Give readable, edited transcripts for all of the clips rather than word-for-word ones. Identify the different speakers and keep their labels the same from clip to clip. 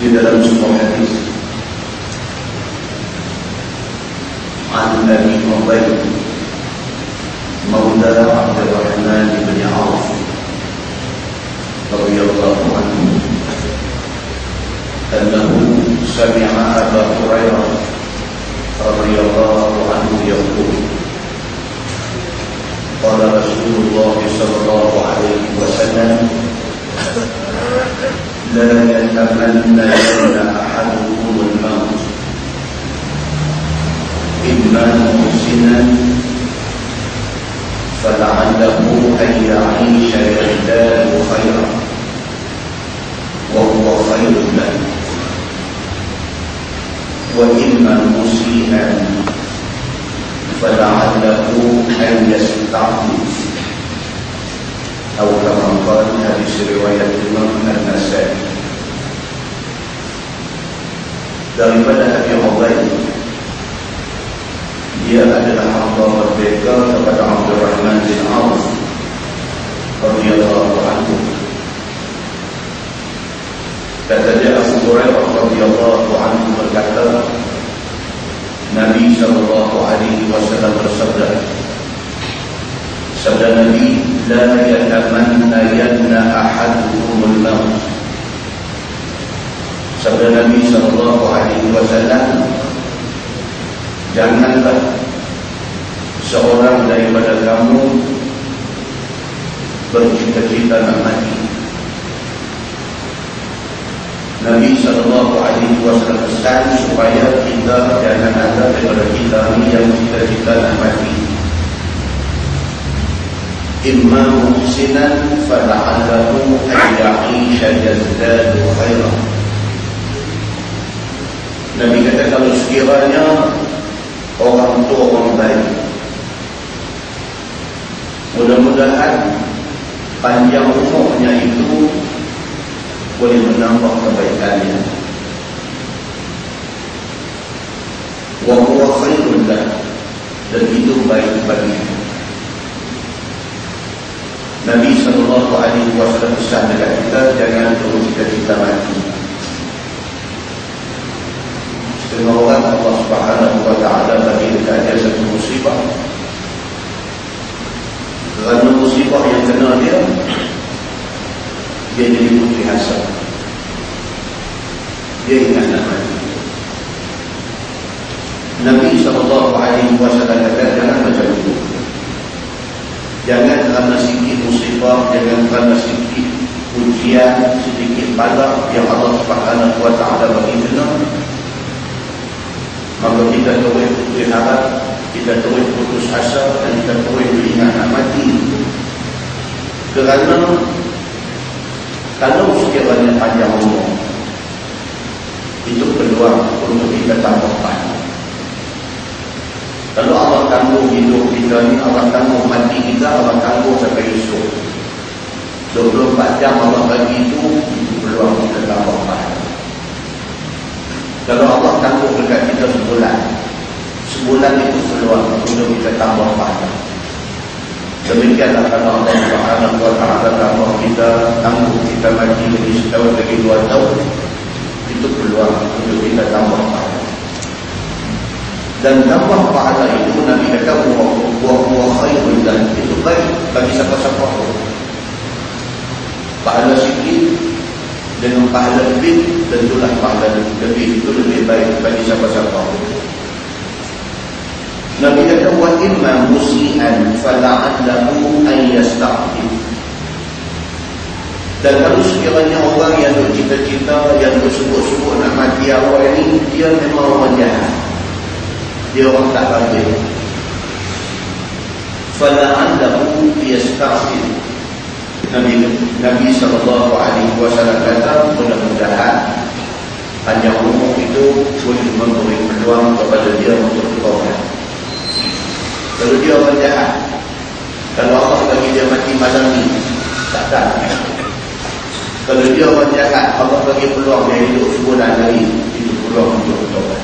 Speaker 1: di dalam sebuah hadis an Abi Ubaid Maula Abdurrahman bin Auf radhiyallahu anhu annahu sami'a Abu Hurairah radhiyallahu anhu yaqul qala Rasulullah sallallahu alaihi wasallam la yatamanna ahadukum al-maut imma muhsinan fala'allahu an ya'isha yazdadu khairan wa huwa khairun lahu wa imma musian fala'allahu an yasta'fif atau kama qala hadis riwayat Imam An-Nasa'i daripada Abi Ubaid, dia adalah hamba merdeka kepada Abdurrahman bin Auf radhiyallahu anhu. Kata dia, Abu Hurairah radhiyallahu anhu berkata, Nabi sallallahu alaihi wasallam bersabda, sabda Nabi, la yatamanna yanna ahadukumul maut. Sabda Nabi sallallahu alaihi wasallam, janganlah seorang daripada kamu bercita-cita nak mati. Nabi sallallahu alaihi wasallam pesan supaya kita jangan ada daripada kita ni yang cita-cita nak mati. Imma muhsinan fala'allahu an ya'isha yazdadu khairan. Nabi kata, kalau sekiranya orang tua orang baik, mudah-mudahan panjang umurnya itu boleh menambah kebaikannya. Wa huwa khairun lahu, dan itu baik baginya. Nabi sallallahu alaihi wasallam pesan dekat kita, jangan terus cita-cita mati. Setengah orang Allah Subhanahu wa taala bagi dekat dia satu musibah. Kerana musibah yang kena dia jadi putih hasad. Dia ingat nak mati. Nabi sallallahu alaihi wasallam kata, jangan macam itu. Jangan kerana sedikit musibah, jangan kerana sedikit ujian, sedikit bala yang Allah Subhanahu wa taala bagi kena, maka kita terus putus harap, kita terus putus asa, dan kita terus beringat nak mati. Kerana kalau sekiranya panjang umur, itu peluang untuk kita tambah panjang. Kalau Allah tangguh hidup kita ni, Allah tangguh mati kita, Allah tangguh sampai esok 24 jam Allah bagi itu peluang kita tambah panjang. Kalau Allah tangguh dekat kita sebulan itu peluang untuk kita tambah panjang. Demikianlah kalau Allah Subhanahu wa taala tambah kita, tangguh kita mati lagi setahun, lagi 2 tahun, itu peluang untuk kita tambah panjang. Dan tambah pahala itu Nabi kata wa khairun, dan itu baik bagi siapa-siapa. Pahala sikit dengan pahala lebih, tentulah pahala lebih itu lebih baik bagi siapa-siapa. Nabi kata wa imma musian fala'allahu an yasta'fif. Dan kalau sekiranya orang yang cita-cita, yang bersebut-sebut nak mati awal ini, dia memang orang jahat, dia orang tak baik, fala'allahu yasta'fif. Nabi sallallahu alaihi wasallam kata, mudah-mudahan panjang umur itu boleh memberi peluang kepada dia untuk bertobat. Kalau dia orang jahat, kalau Allah bagi dia mati malam ni, tak. Kalau dia orang jahat, Allah bagi peluang dia hidup sebulan lagi, itu peluang untuk bertobat.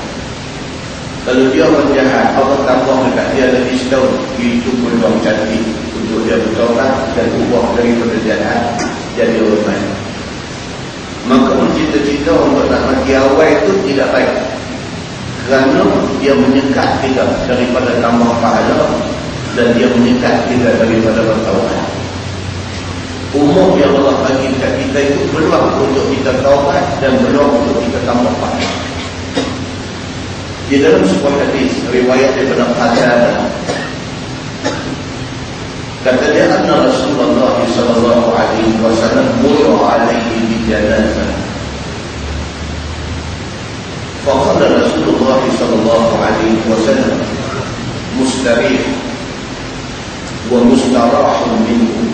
Speaker 1: Kalau dia orang jahat, Allah tambah dekat dia lagi setahun, itu peluang cantik untuk dia bertobat dan ubah daripada jahat jadi orang baik. Maka cita-cita untuk nak bagi awal itu tidak baik, kerana dia menyekat kita daripada tambah pahala dan dia menyekat kita daripada bertaubat. Umur yang Allah bagi kat kita itu peluang untuk kita taubat dan peluang untuk kita tambah pahala. Di dalam sebuah hadis riwayat daripada Qatadah, kata dia anna Rasulullah sallallahu alaihi wasallam murra alaihi bi janazah. Faqala Rasulullah sallallahu alaihi wasallam mustarih wa mustarah minhu.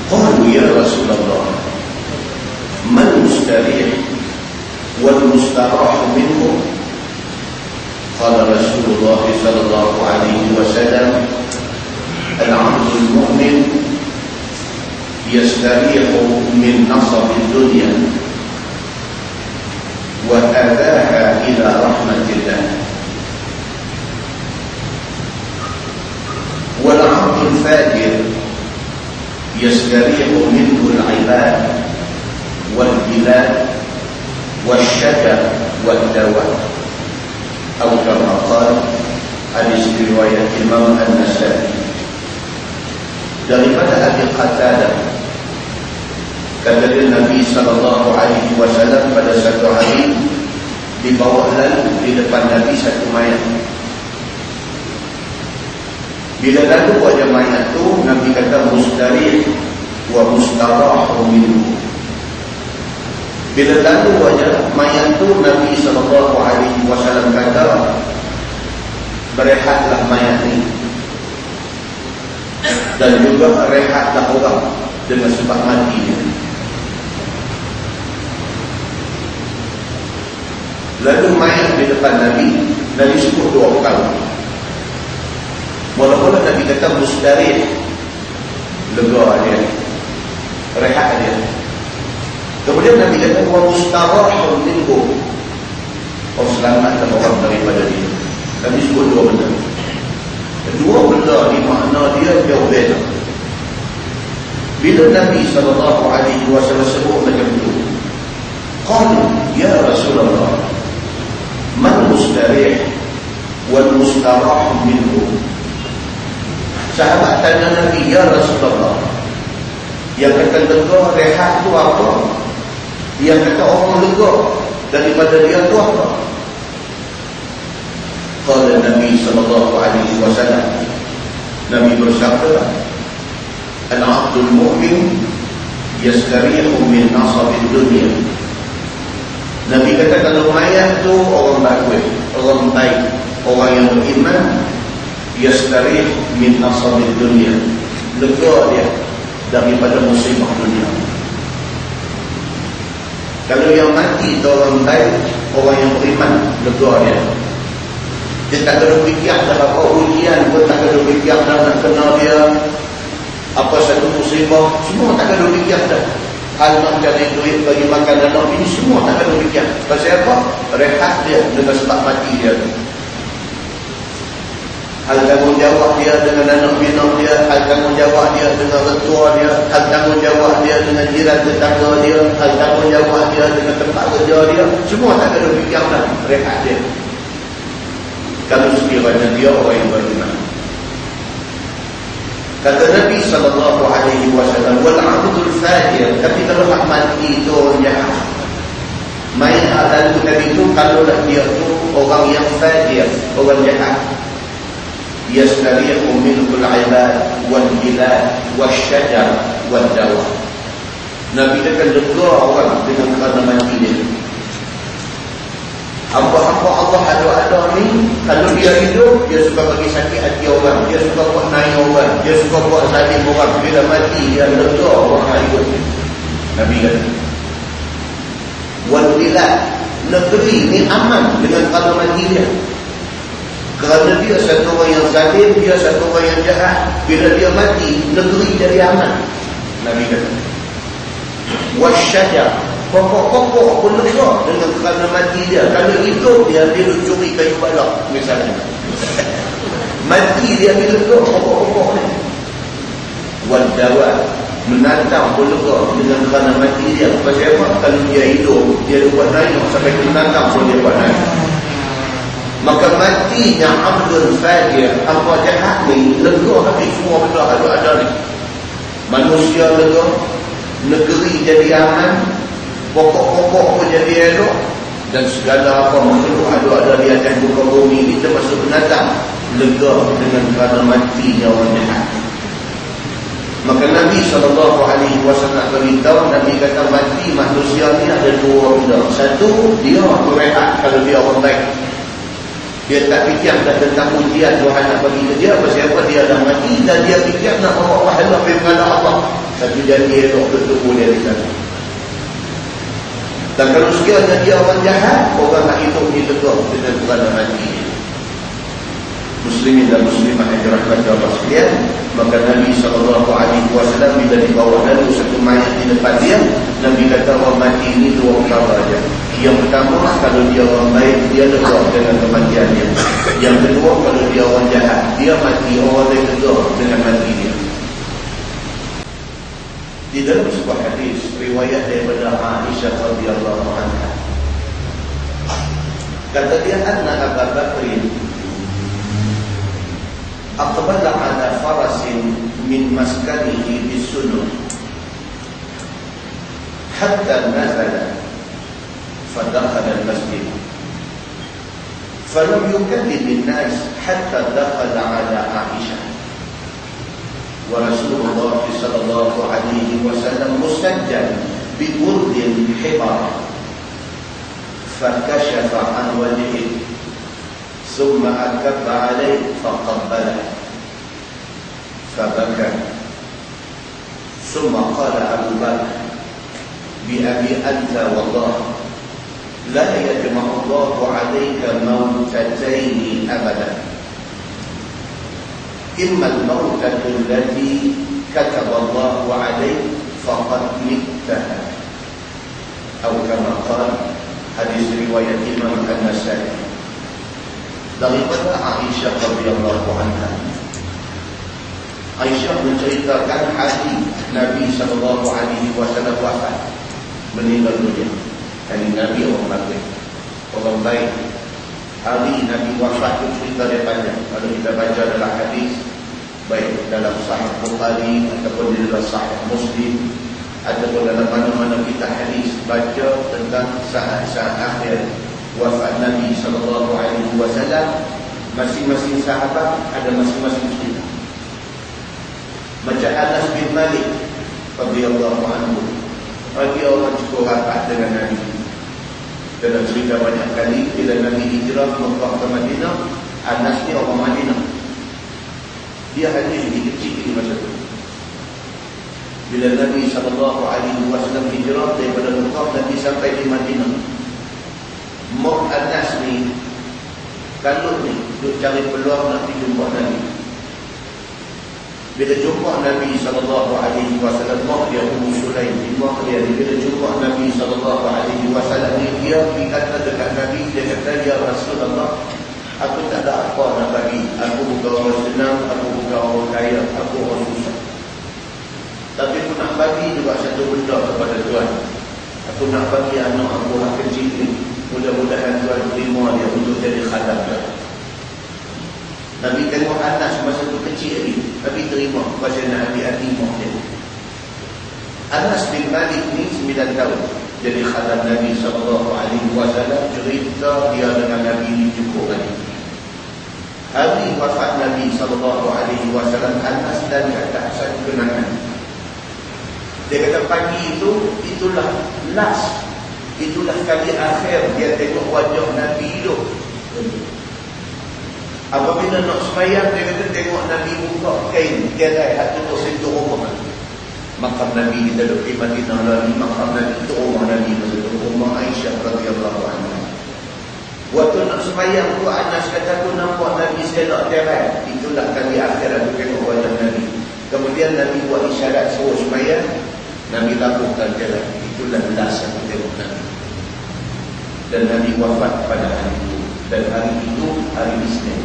Speaker 1: Qalu ya Rasulullah man mustarih wal mustarah minhu? Qala Rasulullah sallallahu alaihi wasallam العبد المؤمن يستريح من نصب الدنيا وأذاها إلى رحمة الله، والعبد الفاجر يستريح منه العباد والبلاد والشجر والدواء، أو كما قال hadis riwayat Imam An-Nasa'i. Daripada Abi Qatadah, kata dia Nabi sallallahu alaihi wasallam pada satu hari dibawa lalu di depan Nabi satu mayat. Bila lalu wajah mayat tu, Nabi kata mustarih wa mustarah minhu. Bila lalu wajah mayat tu, Nabi sallallahu alaihi wasallam kata berehatlah mayat ni, dan juga rehatlah orang dengan sebab mati dia. Lalu mayat di depan Nabi, Nabi sebut dua kali. Mula-mula Nabi kata mustarih, lega dia, rehat dia. Kemudian Nabi kata wa mustarahun minhu, selamatkan orang daripada dia. Nabi sebut dua benda. Dua benda ni makna dia jauh beza. Bila Nabi SAW sebut macam tu, qalu ya Rasulullah man mustarih wal mustarah minhu. Sahabat tanya Nabi, ya Rasulullah, yang kata lega rehat tu apa? Yang kata orang lega daripada dia tu apa? Qala Nabi sallallahu alaihi wasallam, Nabi bersabda, al-'abdul mu'min yastarihu min nasabid dunya. Nabi kata kalau mayat tu orang bagus, orang baik, orang yang beriman, yastarih min nasabid dunya, lega dia daripada musibah dunia. Kalau yang mati tu orang baik, orang yang beriman, lega dia. Dia tak kena fikir dah apa ujian pun, tak kena fikir dah nak kena dia apa satu musibah, semua tak kena fikir dah. Hal nak cari duit bagi makan anak ini semua tak kena fikir. Pasal apa? Rehat dia dengan sebab mati dia. Hal tanggungjawab dia dengan anak bina dia, hal tanggungjawab dia dengan retua dia, hal tanggungjawab dia dengan jiran tetangga dia, hal tanggungjawab dia dengan tempat kerja dia, semua tak kena fikir dah. Rehat dia. Kalau sekiranya dia orang yang beriman. Kata Nabi sallallahu alaihi wasallam, wal 'abdul fajir, tapi kalau hak mati itu orang jahat. Main lalu Nabi itu kalau dia tu orang yang fajir, orang jahat, yastarihu minhu al-'ibad wal bilad wasyajar wad dawa. Nabi akan lega orang dengan kerana mati dia. Hamba-hamba Allah ada ni, kalau dia hidup, dia suka bagi sakit hati orang, dia suka buat naik orang, dia suka buat zalim orang. Bila mati, dia lega orang hidup. Nabi kata. Wal bilad, negeri ni aman dengan kalau mati dia. Kerana dia satu orang yang zalim, dia satu orang yang jahat. Bila dia mati, negeri jadi aman. Nabi kata. Wasyajar, pokok-pokok pun lega dengan kerana mati dia. Kalau hidup dia curi kayu balak misalnya. Mati dia lega pokok-pokok ni. Wal dawa, menantang pun lega dengan kerana mati dia. Pasal apa? Kalau dia hidup, dia buat naik sampai menantang pun dia buat naik. Maka matinya abdul fajir, apa jahat ni, lega habis semua benda ada ni. Manusia lega, negeri jadi aman, pokok-pokok pun jadi elok, dan segala apa makhluk ada di atas muka bumi ini termasuk binatang lega dengan kerana matinya orang jahat. Maka Nabi SAW beritahu, Nabi kata mati manusia ni ada dua benda. Satu, dia berehat kalau dia orang baik. Dia tak fikir dah tentang ujian Tuhan nak bagi ke dia. Pasal apa? Dia dah mati dan dia fikir nak bawa pahala pergi kepada Allah. Satu jadi elok bertubuh dia di sana. Dan kalau sekiranya dia orang jahat, orang nak hidup ni lega dengan kerana mati. Muslimin dan muslimah yang dirahmati Allah sekalian, maka Nabi SAW bila dibawa lalu satu mayat di depan dia, Nabi kata orang mati ini dua perkara saja. Yang pertama, kalau dia orang baik, dia lega dengan kematiannya. Yang kedua, kalau dia orang jahat, dia mati, orang lain lega dengan mati dia. Di dalam sebuah hadis riwayat daripada Aisyah radhiyallahu anha, kata dia, anna Abu Bakr aqbala ala farasin min maskanihi bisunnah hatta nazala fadakhala al-masjid falam yukallim an-nas hatta dakhala ala Aisyah wa Rasulullah sallallahu alaihi wasallam mustajjal bi burdin himar fakashafa an wajhihi ثم أكب عليه فقبله فبكى ثم قال أبو بكر بأبي أنت والله لا يجمع الله عليك موتتين أبدا إما الموتة التي كتب الله عليك فقد متها أو كما قال حديث رواية الإمام النسائي. Daripada Aisyah radhiyallahu anha, Aisyah menceritakan hari Nabi SAW wafat, meninggal dunia. Hari Nabi orang baik, orang baik. Hari Nabi wafat itu cerita dia panjang. Kalau kita baca dalam hadis, baik dalam Sahih Bukhari ataupun di dalam Sahih Muslim ataupun dalam mana-mana kita hadis, baca tentang saat-saat akhir wafat Nabi SAW, masing-masing sahabat ada masing-masing cerita. Macam Anas bin Malik radhiyallahu anhu, dia orang cukup rapat dengan Nabi. Dalam cerita banyak kali bila Nabi hijrah Mekah ke Madinah, Anas ni orang Madinah. Dia hanya jadi kecil di masa itu. Bila Nabi SAW hijrah daripada Mekah, Nabi sampai di Madinah. Mak Anas ni, kalau ni duk cari peluang nak pergi jumpa Nabi. Bila jumpa Nabi SAW, mak dia Ummu Sulaim, mak dia bila jumpa Nabi SAW ni, dia pergi kata dekat Nabi, dia kata, ya Rasulullah, aku tak ada apa nak bagi. Aku bukan orang senang, aku bukan orang kaya, aku orang susah. Tapi aku nak bagi juga satu benda kepada Tuhan. Aku nak bagi anak aku yang kecil ni, mudah-mudahan Tuhan terima dia untuk jadi khadam dia. Nabi tengok Anas masa tu kecil lagi, Nabi terima pasal nak ambil hati mak dia. Anas bin Malik ni 9 tahun jadi khadam Nabi SAW. Cerita dia dengan Nabi ni cukup lagi. Hari wafat Nabi SAW, Anas dan kata satu kenangan. Dia kata pagi itu, itulah last, itulah kali akhir dia tengok wajah Nabi hidup. Apabila nak sembahyang, dia kata tengok Nabi buka kain tiada hak tutup sentuh rumah. Makam Nabi kita duduk di Madinah lalu, makam Nabi itu rumah Nabi masa itu, rumah Aisyah radhiyallahu anha. Waktu nak sembahyang tu, Anas kata aku nampak Nabi selak tiada. Itulah kali akhir aku tengok wajah Nabi. Kemudian Nabi buat isyarat suruh sembahyang, Nabi lakukan jalan. Itulah last aku tengok Nabi. Dan Nabi wafat pada hari itu. Dan hari itu hari Isnin.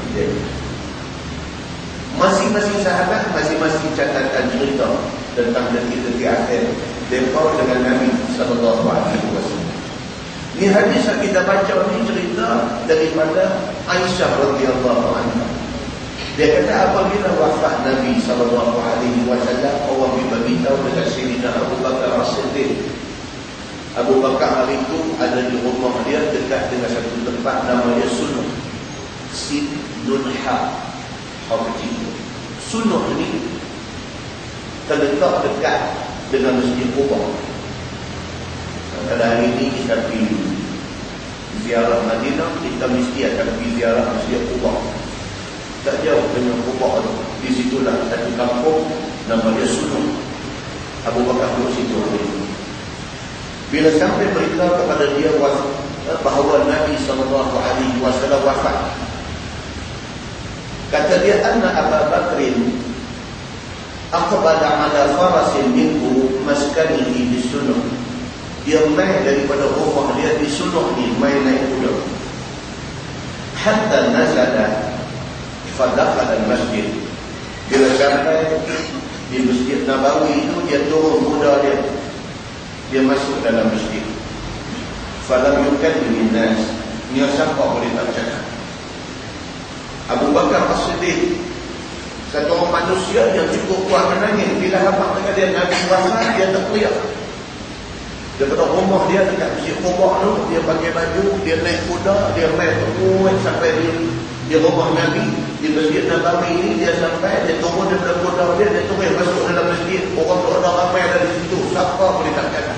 Speaker 1: Masing-masing sahabat, masing-masing catatan cerita. tentang detik-detik akhir mereka dengan Nabi SAW. Ini hadis yang kita baca ni cerita daripada Aisyah radhiyallahu anha. Dia kata apabila wafat Nabi SAW, orang beritahu dekat Sayyidina Abu Bakar As-Siddiq. Abu Bakar hari itu ada di rumah dia dekat dengan satu tempat namanya Sunuh. Sidunha. Sunuh ni terletak dekat dengan Masjid Quba. Pada hari ini kita pergi ziarah Madinah, kita mesti akan pergi ziarah Masjid Quba. Tak jauh dengan Quba tu. Di situlah satu kampung namanya Sunuh. Abu Bakar duduk situ hari itu. Bila sampai berita kepada dia bahawa Nabi SAW wafat, kata dia, anna Abu Bakrin aqbala ala farasin minhu maskanihi di Sunuh. Dia main daripada rumah dia di Sunuh ni, main naik kuda. Hatta nazala fadakhala al-masjid. Bila sampai di Masjid Nabawi itu, dia turun kuda dia. Dia masuk dalam masjid. Falam yukallimin nas. Ni siapa boleh tak cakap? Abu Bakar As-Siddiq, satu orang manusia yang cukup kuat menangis. Bila habaq dekat dia Nabi wafat, dia tak teriak. Daripada rumah dia dekat Masjid Quba tu, dia pakai baju, dia naik kuda, dia main terus sampai di rumah Nabi. Di Masjid Nabawi ini dia sampai, dia turun daripada kuda dia turun masuk dalam masjid. Orang tu ada ramai ada di situ. Siapa boleh tak cakap?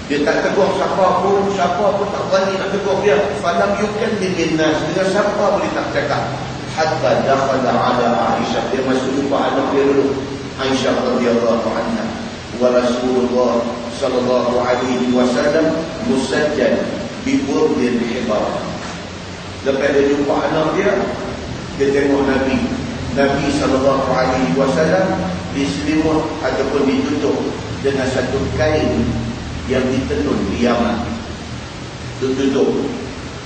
Speaker 1: Dia tak tegur siapa pun tak berani nak tegur dia. Falam yukallimin nas. Dengan siapa boleh tak cakap? Hatta dakhala ala Aisyah. Dia masuk jumpa anak dia dulu, Aisyah radhiyallahu anha. Wa Rasulullah sallallahu alaihi wasallam musajjal bi burdin hibar. Lepas dia jumpa anak dia tengok Nabi sallallahu alaihi wasallam diselimut ataupun ditutup dengan satu kain yang ditenun di Yaman. Tutup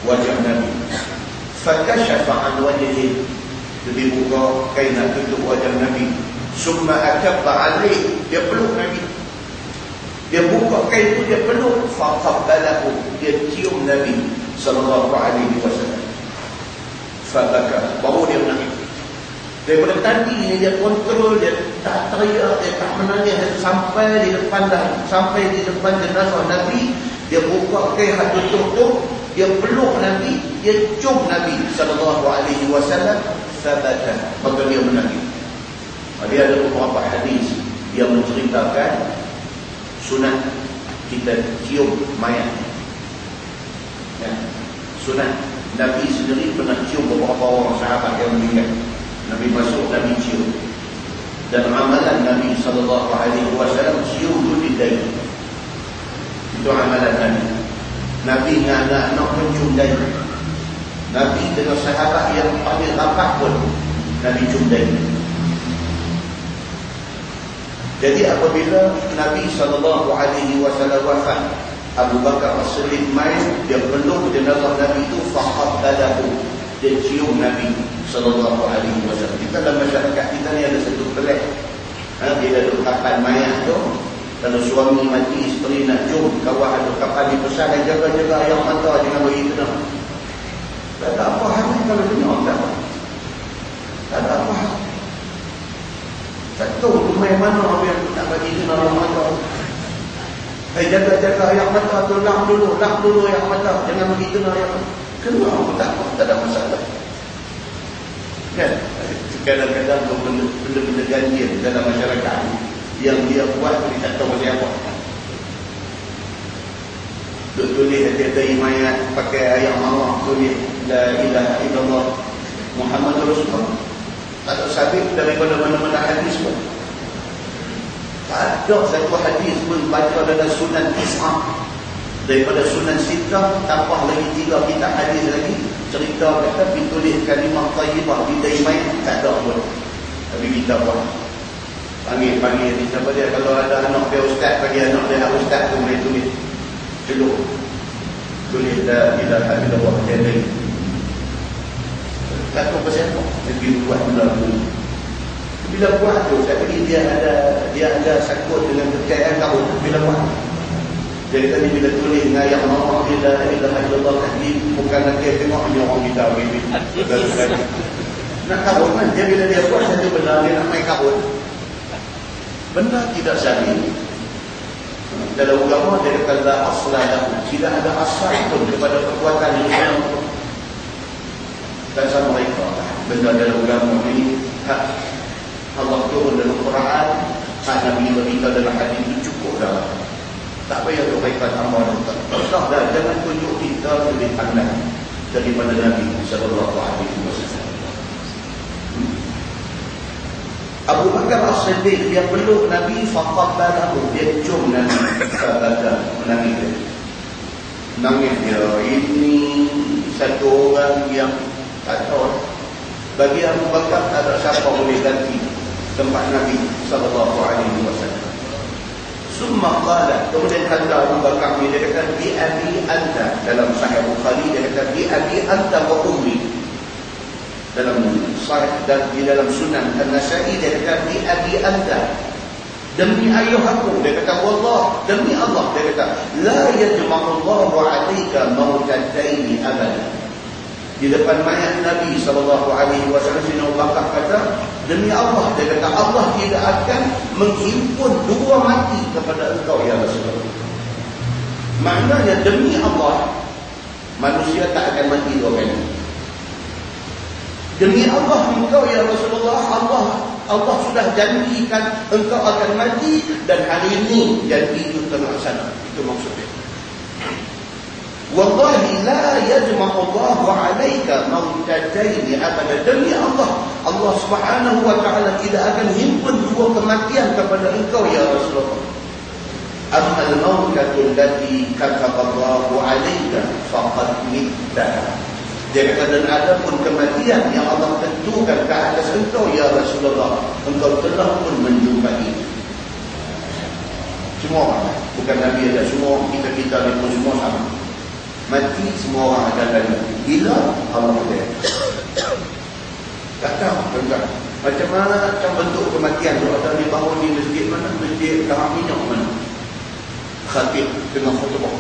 Speaker 1: wajah Nabi. Fakashafa an wajhihi. Dia buka kain nak tutup wajah Nabi. Summa akabba alaih. Dia peluk Nabi. Dia buka kain itu, dia peluk. Faqabbalahu. Dia cium Nabi sallallahu alaihi wasallam. Fabaka. Baru dia menangis. Daripada tadi ni dia kontrol, dia tak teriak, dia tak menangis sampai di depan jenazah Nabi. Dia buka kain hak tutup tu, dia peluk Nabi, dia cium Nabi sallallahu alaihi wasallam. Sabata, maka dia menangis. Dia ada beberapa hadis yang menceritakan sunat kita cium mayat. Ya, sunat. Nabi sendiri pernah cium beberapa orang sahabat yang meninggal. Nabi masuk, Nabi cium. Dan amalan Nabi SAW cium tu di dahi. Itu amalan Nabi. Nabi dengan anak-anak mencium dahi. Nabi dengan sahabat yang paling rapat pun Nabi cium dahi. Jadi apabila Nabi SAW wafat, Abu Bakar As-Siddiq main, dia peluk jenazah Nabi itu, faqabbalahu. Dia cium Nabi sallallahu alaihi wasallam. Kita dalam masyarakat kita ni ada satu pelik. Bila ada kapan mayat tu, kalau suami mati, isteri nak cium, kawan ada kapan dipesan, jaga-jaga ayam mata jangan bagi kena. Tak ada apa hal kalau dengar tak apa. Tak ada apa hal. Tak tahu rumah mana yang tak bagi kena ayam mata. Jaga-jaga ayam mata tu, lap dulu ayam mata, jangan bagi kena ayam mata. Kena pun tak apa, tak ada masalah. Kan? Kadang-kadang benda-benda ganjil dalam masyarakat yang dia buat dia tak tahu macam apa. Tulis dari mayat pakai ayat Allah, tulis la ilaha illallah Muhammadur Rasulullah. Tak ada sabit daripada mana-mana hadis pun. Tak ada satu hadis pun baca dalam Sunan Tis'ah. Daripada Sunan Sittah, tambah lagi 3 kitab hadis lagi, cerita kata ditulis kalimah thayyibah di dahi mayat, tak ada pun. Tapi kita buat. Panggil siapa dia, kalau ada anak dia ustaz, bagi anak dia ustaz tu boleh tulis. Celuk. Tulis la ilaha illallah jadi. Tak tahu pasal apa. Tapi buat benda tu. Bila buat tu, saya bagi dia ada sakut dengan percayaan kahwin. Bila buat, jadi tadi bila tulis ngayah Allah ilaha illallah tadi, bukan nanti tengok ni orang kita bibit. Nak kahwin kan, dia bila dia buat satu benda, dia nak main kahwin. Benda tidak sahih. Dalam agama dia kata la asla lahu, tidak ada asal pun kepada perbuatan yang dan sama mereka. Benda dalam agama ini hak Allah turun dalam Quran, hak Nabi berita dalam hadis itu cukup dah. Tak payah mereka tambah tak dah. Jangan tunjuk kita lebih pandai daripada Nabi sallallahu alaihi wasallam. Abu Bakar As-Siddiq dia peluk Nabi faqat balahu, dia cium Nabi kata nangis dia. Ini satu orang yang tak tahu. Bagi Abu Bakar ada siapa boleh ganti tempat Nabi sallallahu alaihi wasallam. Summa qala, kemudian kata Abu Bakar ni, dia kata bi abi anta, dalam Sahih Bukhari dia kata bi abi anta wa ummi. Dalam sahih dan di dalam Sunan An-Nasa'i dia kata bi abi anta, demi ayah aku. Dia kata wallah, demi Allah, dia kata la yajma'u Allahu 'alaika mautataini abada. Di depan mayat Nabi sallallahu alaihi wasallam, Abu Bakar kata demi Allah, dia kata Allah tidak akan menghimpun dua mati kepada engkau ya Rasulullah. Maknanya demi Allah, manusia tak akan mati dua kali. Demi Allah engkau ya Rasulullah, Allah sudah janjikan engkau akan mati, dan hari ini janji itu terlaksana. Itu maksudnya. Wallahi la yajma'u Allahu 'alaika mautataini abada. Demi Allah, Allah Subhanahu wa taala tidak akan himpun dua kematian kepada engkau ya Rasulullah. Amma al-mautatu allati kataba Allahu 'alaika faqad mitta. Dia kata dan ada pun kematian yang Allah tentukan ke atas engkau ya Rasulullah, engkau telah pun menjumpai. Semua orang, bukan Nabi ada, semua kita ni pun semua sama. Mati semua orang akan ada. Bila Allah ada. Tak tahu tuan. Macam mana bentuk kematian tu? Ada di bangun di masjid mana? Masjid Karak Minyak mana? Khatib tengah khutbah.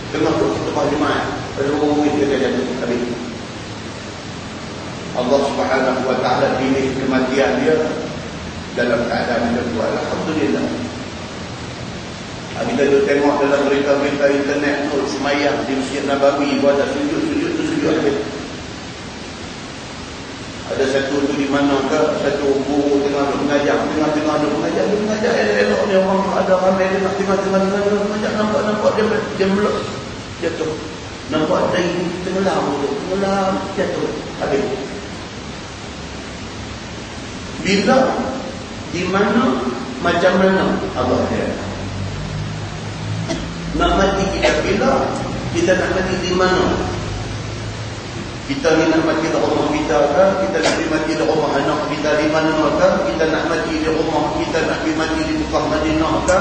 Speaker 1: Tengah khutbah jemaat. Lalu dia jatuh habis. Allah Subhanahu wa taala pilih kematian dia dalam keadaan dia tu. Alhamdulillah. Kita tu tengok dalam berita-berita internet tu, semayang di Masjid Nabawi, buat sujud habis. Ada satu tu di mana ke, satu guru tengah mengajar, tengah-tengah dia mengajar elok-elok ni, orang ada ramai tengah mengajar, nampak dia meluk jatuh. Nampak dari tenggelam jatuh habis. Bila, di mana, macam mana Allah dia nak mati kita. Bila kita nak mati di mana? Kita ni nak mati di rumah kita ke? Kita nak mati di rumah anak kita di mana ke? Kita nak mati di rumah kita, nak mati di Mekah Madinah ke?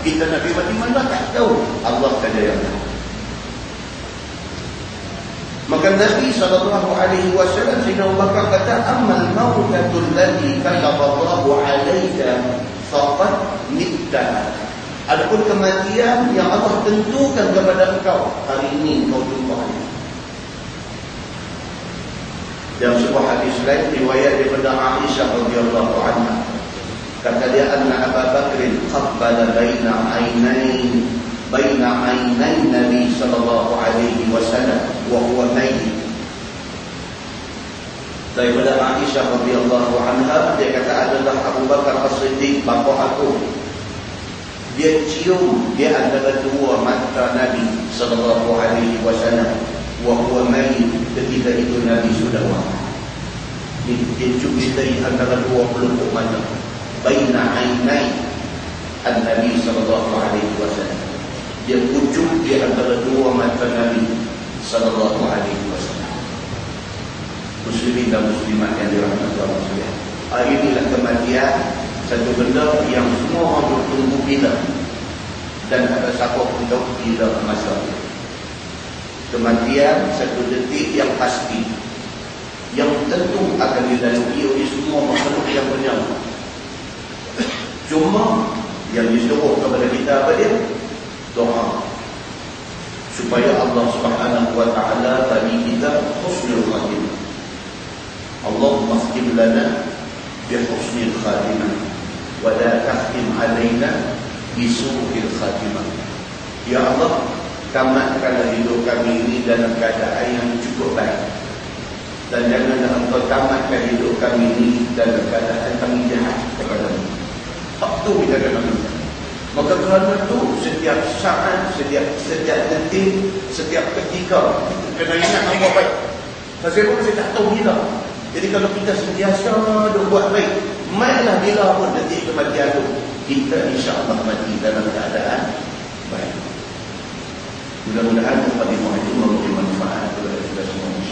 Speaker 1: Kita nak mati mana? Tak tahu. Allah saja yang tahu. Maka Nabi SAW Sayyidina Abu Bakar kata ammal mautatul ladzi kataballahu 'alaika faqad mitta. Adapun kematian yang Allah tentukan kepada engkau, hari ini kau jumpa. Dalam sebuah hadis lain riwayat daripada Aisyah radhiyallahu anha, kata dia anna Abu Bakr qabbala baina ainai Nabi sallallahu alaihi wasallam wa huwa mayyit. Daripada Aisyah radhiyallahu anha, dia kata adalah Abu Bakar As-Siddiq, bapa aku, dia cium dia antara dua mata Nabi sallallahu alaihi wasallam wa huwa mayyit, ketika itu Nabi sudah wafat. Dia cium di antara dua pelupuk mata, baina ainai an-Nabi sallallahu alaihi wasallam. Dia pucuk di antara dua mata Nabi sallallahu alaihi wasallam. Muslimin dan muslimat yang dirahmati Allah sekalian, inilah kematian, satu benda yang semua orang bertunggu bila, dan ada siapa pun tahu bila masa kematian, satu detik yang pasti. yang tentu akan dilalui oleh semua makhluk yang bernyawa. Cuma yang disuruh kepada kita apa dia? Doa, supaya Allah Subhanahu wa ta'ala bagi kita husnul khatimah. Allahumma khtim lana bi husnil khatimah wa la takhtim alaina bi su'il khatimah. Ya Allah, tamatkanlah hidup kami ini dalam keadaan yang cukup baik, dan janganlah Engkau tamatkan hidup kami ini dalam keadaan kami jahat kepadamu. Hak tu kita kena minta. Maka kerana itu setiap saat, setiap detik, setiap ketika kena ingat apa baik. Pasal pun saya tak tahu bila. Jadi kalau kita sentiasa buat baik, mainlah bila pun detik kematian itu, kita insya-Allah mati dalam keadaan baik. Mudah-mudahan mukadimah itu memberi manfaat kepada kita semua.